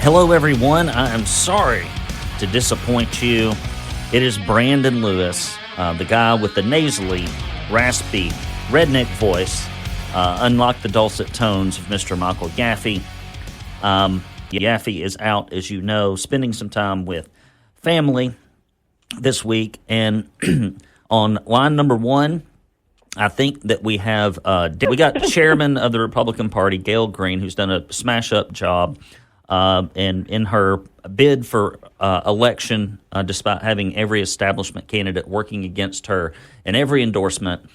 Hello, everyone. I am sorry to disappoint you. It is Brandon Lewis, the guy with the nasally, raspy, redneck voice, unlike the dulcet tones of Mr. Michael Yaffee. Yaffee is out, as you know, spending some time with family this week. And on line number one, I think that we have we got chairman of the Republican Party, Gail Greene, who's done a smash-up job and in her bid for election, despite having every establishment candidate working against her, and every endorsement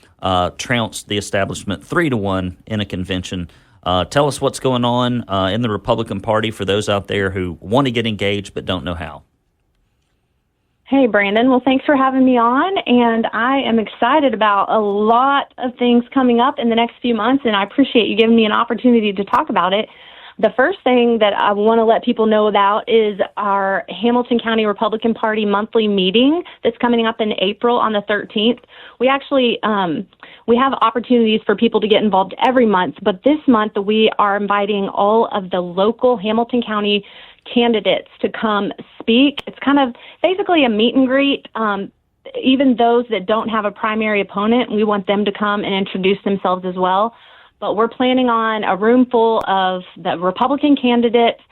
trounced the establishment 3-1 in a convention. Tell us what's going on in the Republican Party for those out there who want to get engaged but don't know how. Hey, Brandon. Well, thanks for having me on, and I am excited about a lot of things coming up in the next few months, and I appreciate you giving me an opportunity to talk about it. The first thing that I want to let people know about is our Hamilton County Republican Party monthly meeting that's coming up in April on the 13th. We actually we have opportunities for people to get involved every month, but this month we are inviting all of the local Hamilton County candidates to come speak. It's kind of basically a meet and greet. Even those that don't have a primary opponent, we want them to come and introduce themselves as well. But we're planning on a room full of the Republican candidates,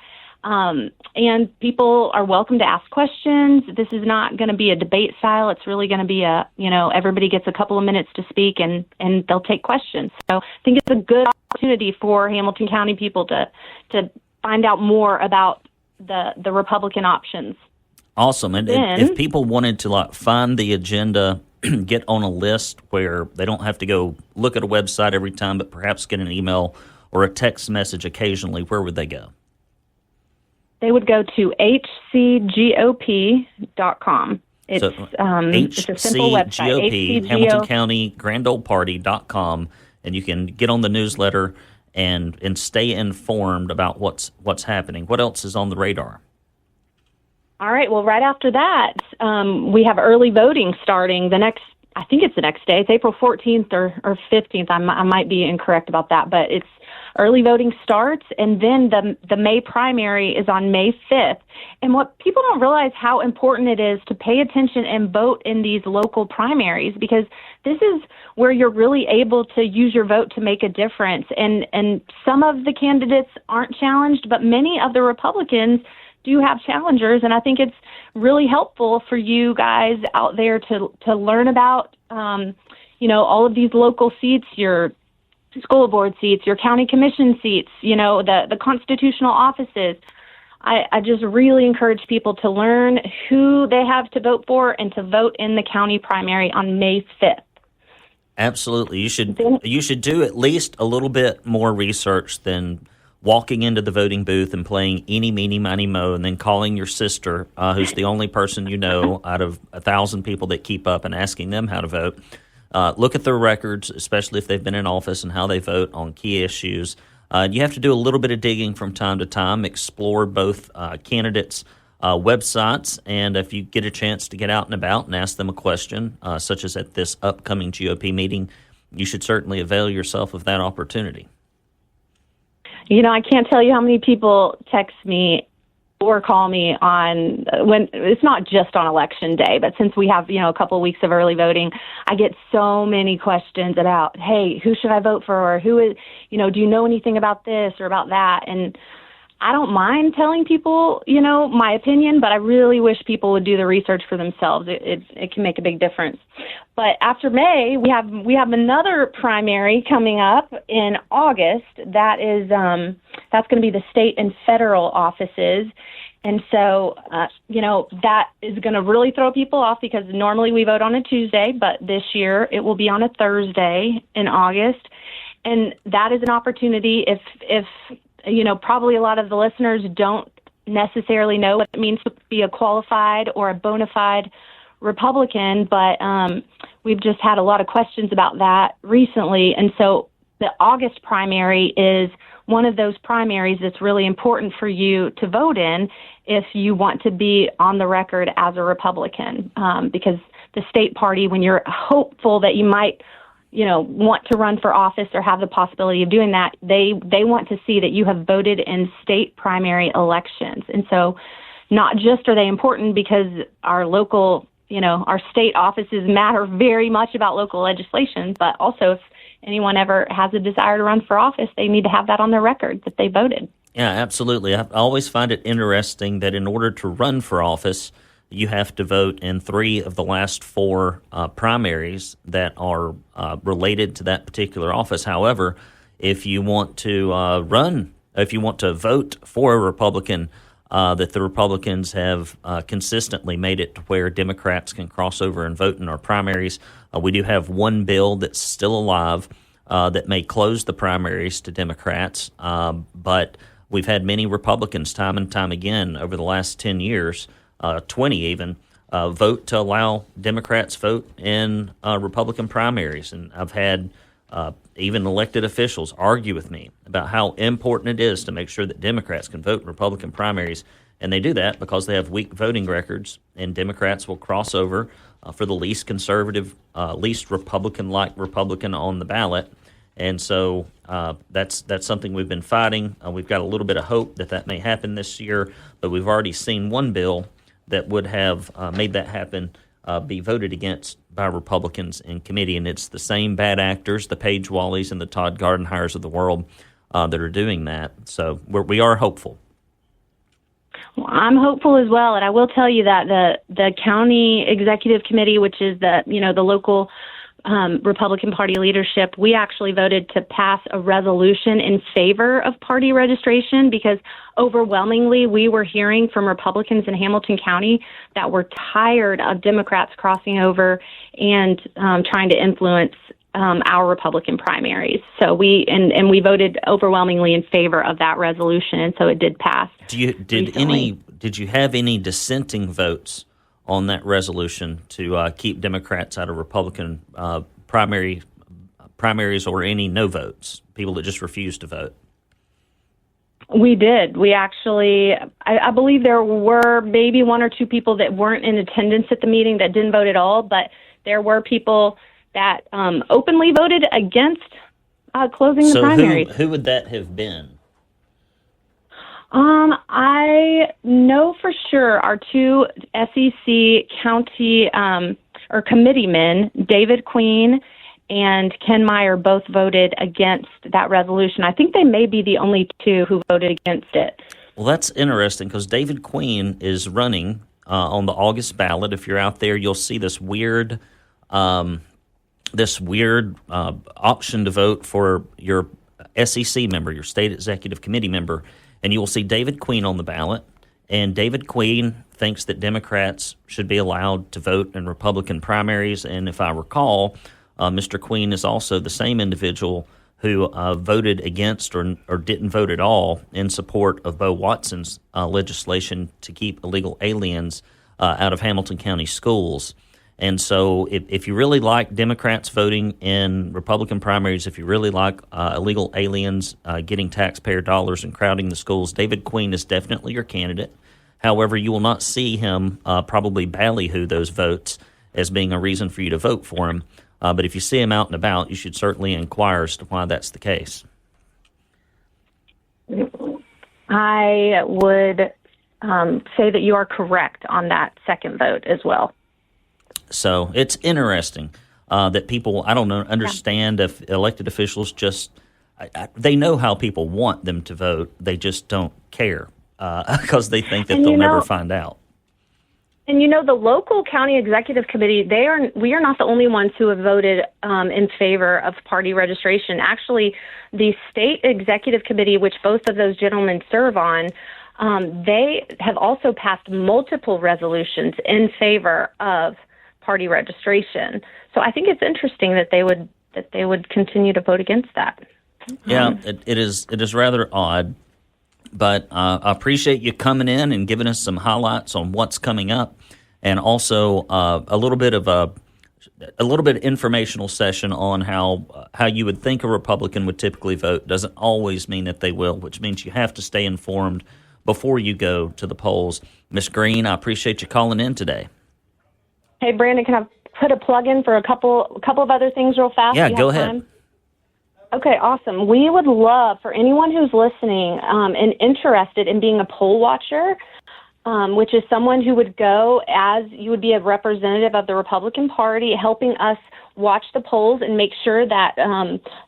and people are welcome to ask questions. This is not going to be a debate style. It's really going to be everybody gets a couple of minutes to speak, and they'll take questions. So I think it's a good opportunity for Hamilton County people to find out more about the Republican options. Awesome. And then, if people wanted to find the agenda, get on a list where they don't have to go look at a website every time, but perhaps get an email or a text message occasionally, where would they go? They would go to hcgop.com. It's a simple website. Hamilton County Grand Old Party.com, and you can get on the newsletter and stay informed about what's happening. What else is on the radar? All right. Well, right after that, we have early voting starting I think it's the next day. It's April 14th or 15th. I might be incorrect about that, but it's early voting starts, and then the May primary is on May 5th. And what people don't realize how important it is to pay attention and vote in these local primaries, because this is where you're really able to use your vote to make a difference. And some of the candidates aren't challenged, but many of the Republicans do have challengers, and I think it's really helpful for you guys out there to learn about, all of these local seats, your school board seats, your county commission seats, the constitutional offices. I just really encourage people to learn who they have to vote for and to vote in the county primary on May 5th. Absolutely. You should do at least a little bit more research than walking into the voting booth and playing eeny, meeny, miny, mo, and then calling your sister, who's the only person you know out of 1,000 people that keep up, and asking them how to vote. Look at their records, especially if they've been in office, and how they vote on key issues. You have to do a little bit of digging from time to time, explore both candidates' websites, and if you get a chance to get out and about and ask them a question, such as at this upcoming GOP meeting, you should certainly avail yourself of that opportunity. I can't tell you how many people text me or call me on when it's not just on election day, but since we have, a couple of weeks of early voting, I get so many questions about, hey, who should I vote for? Or who is, do you know anything about this or about that? And I don't mind telling people, my opinion, but I really wish people would do the research for themselves. It can make a big difference. But after May, we have another primary coming up in August. That is that's going to be the state and federal offices. And so, that is going to really throw people off, because normally we vote on a Tuesday, but this year it will be on a Thursday in August. And that is an opportunity if probably a lot of the listeners don't necessarily know what it means to be a qualified or a bona fide Republican, but we've just had a lot of questions about that recently. And so the August primary is one of those primaries that's really important for you to vote in if you want to be on the record as a Republican, because the state party, when you're hopeful that you might want to run for office or have the possibility of doing that, they want to see that you have voted in state primary elections. And so not just are they important because our local, our state offices matter very much about local legislation, but also if anyone ever has a desire to run for office, they need to have that on their record that they voted. Yeah, absolutely. I always find it interesting that in order to run for office, you have to vote in 3 of the last 4 primaries that are related to that particular office. However, if you want to if you want to vote for a Republican, that the Republicans have consistently made it to where Democrats can cross over and vote in our primaries. We do have one bill that's still alive that may close the primaries to Democrats, but we've had many Republicans time and time again over the last 10 years, 20 even, vote to allow Democrats vote in Republican primaries. And I've had even elected officials argue with me about how important it is to make sure that Democrats can vote in Republican primaries. And they do that because they have weak voting records, and Democrats will cross over for the least conservative, least Republican-like Republican on the ballot. And so that's something we've been fighting. We've got a little bit of hope that may happen this year, but we've already seen one bill that would have made that happen be voted against by Republicans in committee, and it's the same bad actors, the Paige Walleys and the Todd Gardenhires of the world, that are doing that. So we are hopeful. Well, I'm hopeful as well, and I will tell you that the county executive committee, which is the local Republican Party leadership, we actually voted to pass a resolution in favor of party registration because overwhelmingly we were hearing from Republicans in Hamilton County that were tired of Democrats crossing over and trying to influence our Republican primaries. So we voted overwhelmingly in favor of that resolution, and so it did pass. Did you have any dissenting votes on that resolution to keep Democrats out of Republican primaries, or any no votes, people that just refused to vote? We did. We actually, I believe there were maybe 1 or 2 people that weren't in attendance at the meeting that didn't vote at all, but there were people that openly voted against closing the primaries. So who would that have been? I know for sure our 2 SEC county or committeemen, David Queen and Ken Meyer, both voted against that resolution. I think they may be the only 2 who voted against it. Well, that's interesting because David Queen is running on the August ballot. If you're out there, you'll see this weird option to vote for your SEC member, your state executive committee member. And you will see David Queen on the ballot, and David Queen thinks that Democrats should be allowed to vote in Republican primaries. And if I recall, Mr. Queen is also the same individual who voted against or didn't vote at all in support of Bo Watson's legislation to keep illegal aliens out of Hamilton County schools. And so if you really like Democrats voting in Republican primaries, if you really like illegal aliens getting taxpayer dollars and crowding the schools, David Queen is definitely your candidate. However, you will not see him probably ballyhoo those votes as being a reason for you to vote for him. But if you see him out and about, you should certainly inquire as to why that's the case. I would say that you are correct on that second vote as well. So it's interesting that people, I don't know, understand if elected officials just, they know how people want them to vote. They just don't care because they think that they'll never find out. And the local county executive committee, we are not the only ones who have voted in favor of party registration. Actually, the state executive committee, which both of those gentlemen serve on, they have also passed multiple resolutions in favor of party registration. So I think it's interesting that they would continue to vote against that. Yeah, it is rather odd, but I appreciate you coming in and giving us some highlights on what's coming up, and also a little bit of informational session on how you would think a Republican would typically vote. Doesn't always mean that they will, which means you have to stay informed before you go to the polls. Ms. Greene, I appreciate you calling in today. Hey, Brandon, can I have put a plug in for a couple of other things real fast? Yeah, go ahead. Time? Okay, awesome. We would love for anyone who's listening and interested in being a poll watcher, which is someone who would go as you would be a representative of the Republican Party, helping us watch the polls and make sure that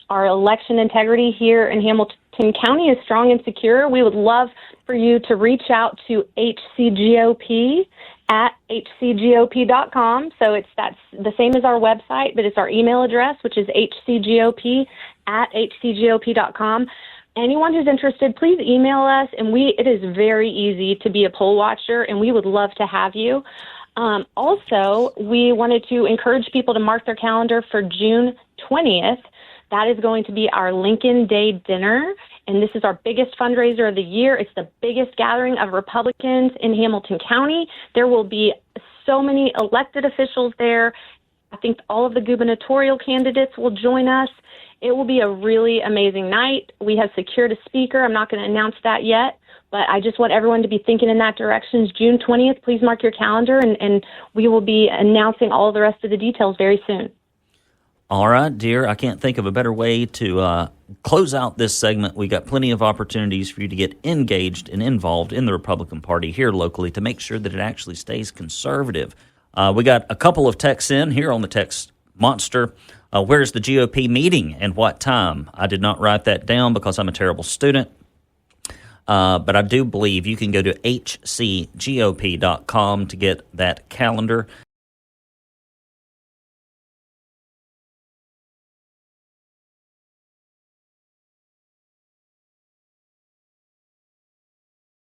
our election integrity here in Hamilton County is strong and secure. We would love for you to reach out to HCGOP at hcgop.com. So that's the same as our website, but it's our email address, which is hcgop at hcgop.com. Anyone who's interested, please email us, and it is very easy to be a poll watcher, and we would love to have you. Also, we wanted to encourage people to mark their calendar for June 20th. That is going to be our Lincoln Day dinner, and this is our biggest fundraiser of the year. It's the biggest gathering of Republicans in Hamilton County. There will be so many elected officials there. I think all of the gubernatorial candidates will join us. It will be a really amazing night. We have secured a speaker. I'm not going to announce that yet, but I just want everyone to be thinking in that direction. It's June 20th. Please mark your calendar, and we will be announcing all the rest of the details very soon. All right, dear. I can't think of a better way to close out this segment. We got plenty of opportunities for you to get engaged and involved in the Republican Party here locally to make sure that it actually stays conservative. We got a couple of texts in here on the text monster. Where's the GOP meeting and what time? I did not write that down because I'm a terrible student. But I do believe you can go to hcgop.com to get that calendar.